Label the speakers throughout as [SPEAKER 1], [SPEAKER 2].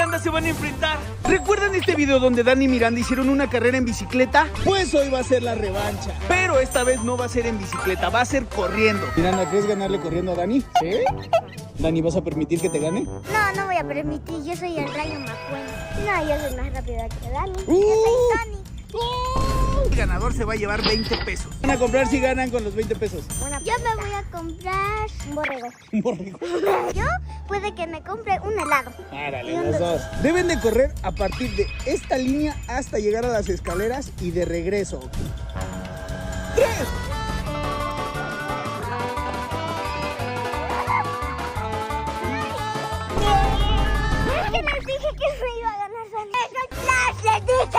[SPEAKER 1] Miranda se van a enfrentar. ¿Recuerdan este video donde Dani y Miranda hicieron una carrera en bicicleta? Pues hoy va a ser la revancha. Pero esta vez no va a ser en bicicleta, va a ser corriendo. Miranda, ¿quieres ganarle corriendo a Dani? ¿Sí? Dani, ¿vas a permitir que te gane?
[SPEAKER 2] No voy a permitir, yo soy el Rayo McQueen. No, yo soy más rápida que Dani. Yo soy Tony.
[SPEAKER 1] El ganador se va a llevar 20 pesos. Van a comprar si ganan con los 20 pesos.
[SPEAKER 2] Yo me voy a comprar un borrego.
[SPEAKER 1] Un borrego.
[SPEAKER 2] Yo puede que me compre un helado.
[SPEAKER 1] Árale, los dos. Deben de correr a partir de esta línea hasta llegar a las escaleras y de regreso. 3.
[SPEAKER 2] Les dije que me iba a ganar Dani. ¡Eso les dije!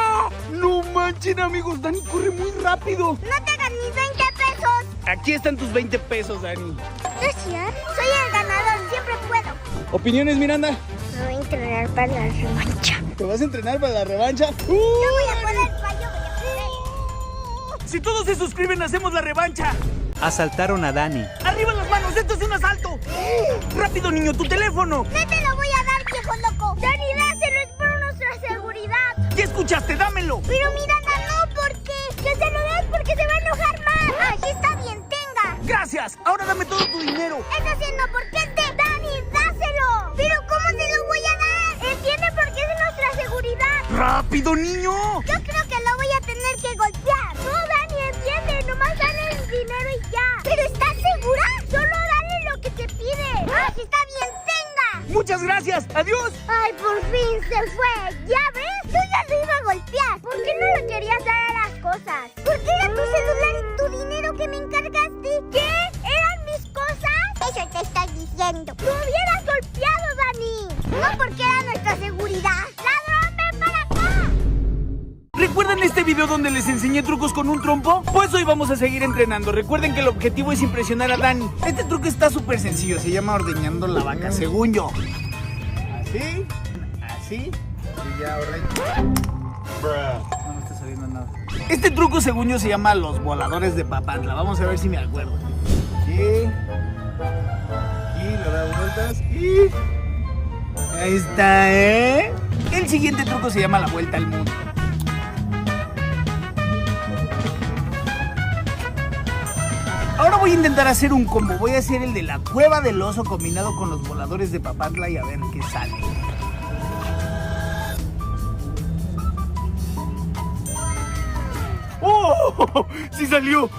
[SPEAKER 1] No manchen, amigos, Dani corre muy rápido.
[SPEAKER 2] No te dan mis 20 pesos.
[SPEAKER 1] Aquí están tus 20 pesos, Dani.
[SPEAKER 2] Gracias. Soy el ganador, siempre puedo.
[SPEAKER 1] ¿Opiniones, Miranda?
[SPEAKER 2] Me voy a entrenar para la revancha.
[SPEAKER 1] ¿Te vas a entrenar para la revancha?
[SPEAKER 2] Yo voy a poder, yo voy a poder.
[SPEAKER 1] Si todos se suscriben, hacemos la revancha.
[SPEAKER 3] Asaltaron a Dani.
[SPEAKER 1] ¡Arriba las manos! ¡Esto es un asalto! ¡Rápido, niño, tu teléfono!
[SPEAKER 2] No te lo voy a dar, viejo loco. Dani, dáselo, es por nuestra seguridad.
[SPEAKER 1] ¿Ya escuchaste? ¡Dámelo!
[SPEAKER 2] Pero Miranda, no, porque que se lo des porque se va a enojar más. Así está bien, tenga.
[SPEAKER 1] ¡Gracias! Ahora dame todo tu dinero.
[SPEAKER 2] Eso sí, no, porque es de Dani, dáselo. Pero ¿cómo se lo voy a dar? Entiende porque es de nuestra seguridad.
[SPEAKER 1] ¡Rápido, niño!
[SPEAKER 2] Yo creo que lo voy a tener que golpear. No, Dani, entiende, nomás dale el dinero y ya. ¿Pero estás segura? Solo dale lo que te pide. Así está bien, tenga.
[SPEAKER 1] ¡Muchas gracias! ¡Adiós!
[SPEAKER 2] Ay, por fin se fue. ¿Ya ves? Yo ya lo iba a golpear. ¿Por qué no le querías dar a las cosas? Porque era tu celular y tu dinero que me encargaste. ¿Qué? ¿Eran mis cosas? Eso te estoy diciendo. ¡Lo hubieras golpeado, Dani! No porque era nuestra seguridad. ¡Ladrón, ven para acá!
[SPEAKER 1] ¿Recuerdan este video donde les enseñé trucos con un trompo? Pues hoy vamos a seguir entrenando. Recuerden que el objetivo es impresionar a Dani. Este truco está súper sencillo, se llama ordeñando la vaca, según yo. Así, así, y ya no me está saliendo nada. Este truco, según yo, se llama los voladores de Papantla. Vamos a ver si me acuerdo. Aquí, aquí, le doy vueltas y... ahí está, ¿eh? El siguiente truco se llama la vuelta al mundo. Ahora voy a intentar hacer un combo. Voy a hacer el de la cueva del oso combinado con los voladores de Papantla y a ver qué sale. ¡Oh! ¡Sí salió!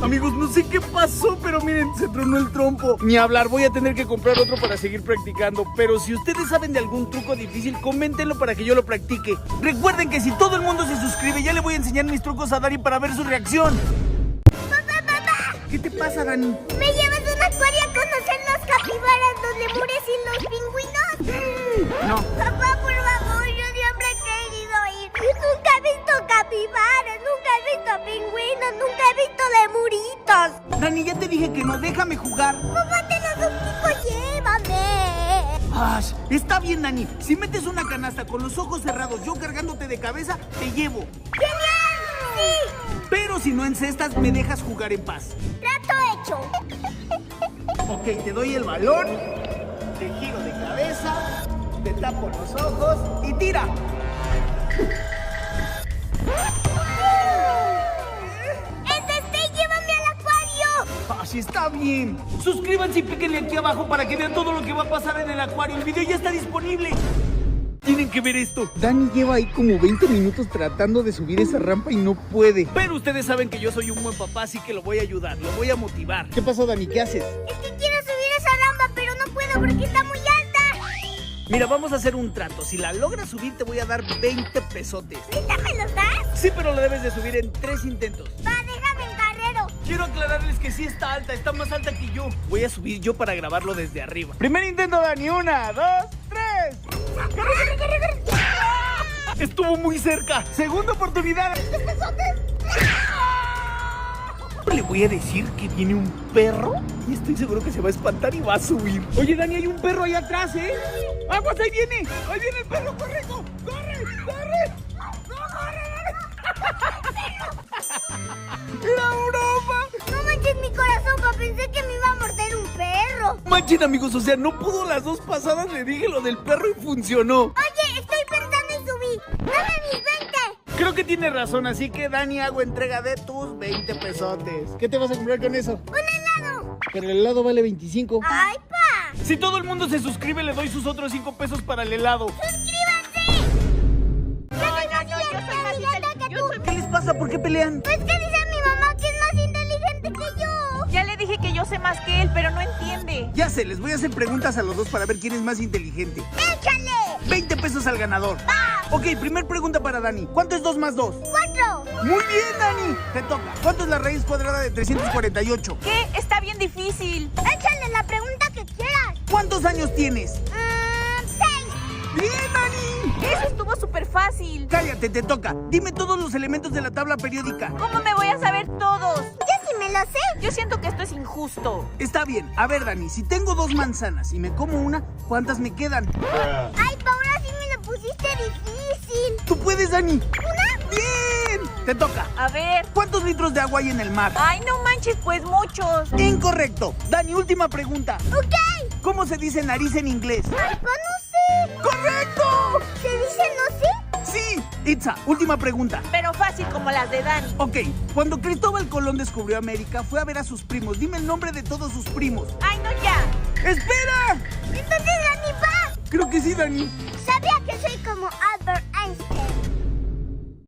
[SPEAKER 1] Amigos, no sé qué pasó, pero miren, se tronó el trompo. Ni hablar, voy a tener que comprar otro para seguir practicando. Pero si ustedes saben de algún truco difícil, coméntenlo para que yo lo practique. Recuerden que si todo el mundo se suscribe, ya le voy a enseñar mis trucos a Dani para ver su reacción.
[SPEAKER 2] ¡Papá!
[SPEAKER 1] ¿Qué te pasa, Dani?
[SPEAKER 2] ¿Me llevas a un acuario a conocer las capibaras, los lemures y los pingüinos?
[SPEAKER 1] No.
[SPEAKER 2] Papá, por favor, yo siempre he querido ir. Nunca he visto capibaras, nunca he visto pingüinos, nunca he visto lemuritos.
[SPEAKER 1] Dani, ya te dije que no, déjame jugar.
[SPEAKER 2] Papá, te lo suplico, llévame.
[SPEAKER 1] Ash, está bien, Dani. Si metes una canasta con los ojos cerrados, yo cargándote de cabeza, te llevo.
[SPEAKER 2] ¡Genial! ¡Sí!
[SPEAKER 1] Pero si no encestas, me dejas jugar en paz.
[SPEAKER 2] Trato hecho.
[SPEAKER 1] Ok, te doy el balón, te giro de cabeza, te tapo los ojos y tira.
[SPEAKER 2] ¡Llévame al acuario!
[SPEAKER 1] Así está bien. Suscríbanse y píquenle aquí abajo para que vean todo lo que va a pasar en el acuario. El video ya está disponible. Tienen que ver esto. Dani lleva ahí como 20 minutos tratando de subir esa rampa y no puede. Pero ustedes saben que yo soy un buen papá, así que lo voy a ayudar, lo voy a motivar. ¿Qué pasó, Dani? ¿Qué haces?
[SPEAKER 2] Es que quiero subir esa rampa, pero no puedo porque está muy alta.
[SPEAKER 1] Mira, vamos a hacer un trato. Si la logras subir, te voy a dar 20 pesotes.
[SPEAKER 2] ¿Neta me los das?
[SPEAKER 1] Sí, pero la debes de subir en 3 intentos.
[SPEAKER 2] Va, déjame en carrero.
[SPEAKER 1] Quiero aclararles que sí está alta, está más alta que yo. Voy a subir yo para grabarlo desde arriba. Primer intento, Dani. 1, 2, 3. ¡Corre! Estuvo muy cerca. Segunda oportunidad. Le voy a decir que viene un perro y estoy seguro que se va a espantar y va a subir. Oye, Dani, hay un perro ahí atrás, ¿eh? ¡Aguas, ahí viene! ¡Ahí viene el perro! ¡Corre! ¡Corre! ¡Corre! ¡No, corre! ¡Era broma!
[SPEAKER 2] No manches, mi corazón, pensé que me iba a morder un perro.
[SPEAKER 1] Manchen, amigos, o sea, no pudo las dos pasadas, le dije lo del perro y funcionó.
[SPEAKER 2] Oye, estoy pensando en subir. ¡Dame mis 20!
[SPEAKER 1] Creo que tiene razón, así que Dani, hago entrega de tus 20 pesotes. ¿Qué te vas a comprar con eso?
[SPEAKER 2] ¡Un helado!
[SPEAKER 1] Pero el helado vale 25.
[SPEAKER 2] ¡Ay, pa!
[SPEAKER 1] Si todo el mundo se suscribe, le doy sus otros 5 pesos para el helado.
[SPEAKER 2] ¡Suscríbanse!
[SPEAKER 4] No, yo soy más inteligente.
[SPEAKER 1] ¿Qué les pasa? ¿Por qué pelean?
[SPEAKER 2] Pues que dice mi mamá que es más inteligente que yo.
[SPEAKER 4] Ya le dije que yo sé más que él, pero no entiende.
[SPEAKER 1] Ya sé, les voy a hacer preguntas a los dos para ver quién es más inteligente.
[SPEAKER 2] ¡Échale!
[SPEAKER 1] 20 pesos al ganador.
[SPEAKER 2] ¡Va!
[SPEAKER 1] Ok, primer pregunta para Dani. ¿Cuánto es 2 más 2?
[SPEAKER 2] 4.
[SPEAKER 1] Muy bien, Dani. Te toca. ¿Cuánto es la raíz cuadrada de 348?
[SPEAKER 4] ¿Qué? Está bien difícil.
[SPEAKER 2] Échale la pregunta que quieras.
[SPEAKER 1] ¿Cuántos años tienes?
[SPEAKER 2] 6.
[SPEAKER 1] Bien, Dani.
[SPEAKER 4] Eso estuvo súper fácil.
[SPEAKER 1] Cállate, te toca. Dime todos los elementos de la tabla periódica.
[SPEAKER 4] ¿Cómo me voy a saber todos?
[SPEAKER 2] Yo sí me lo sé.
[SPEAKER 4] Yo siento que esto es injusto.
[SPEAKER 1] Está bien. A ver, Dani, si tengo 2 manzanas y me como una, ¿cuántas me quedan?
[SPEAKER 2] Ay, Paula, sí me lo pusiste difícil.
[SPEAKER 1] ¡Tú puedes, Dani!
[SPEAKER 2] ¿Una?
[SPEAKER 1] ¡Bien! Te toca.
[SPEAKER 4] A ver.
[SPEAKER 1] ¿Cuántos litros de agua hay en el mar?
[SPEAKER 4] Ay, no manches, pues muchos.
[SPEAKER 1] Incorrecto. Dani, última pregunta.
[SPEAKER 2] Ok.
[SPEAKER 1] ¿Cómo se dice nariz en inglés?
[SPEAKER 2] Ay, pues no sé.
[SPEAKER 1] ¡Correcto!
[SPEAKER 2] ¿Se dice no sé?
[SPEAKER 1] Sí. Itza, última pregunta.
[SPEAKER 4] Pero fácil como las de Dani.
[SPEAKER 1] Ok, cuando Cristóbal Colón descubrió América, fue a ver a sus primos. Dime el nombre de todos sus primos.
[SPEAKER 4] Ay, no, ya.
[SPEAKER 1] ¡Espera!
[SPEAKER 2] Entonces Dani va.
[SPEAKER 1] Creo que sí, Dani.
[SPEAKER 2] Sabía que soy como Albert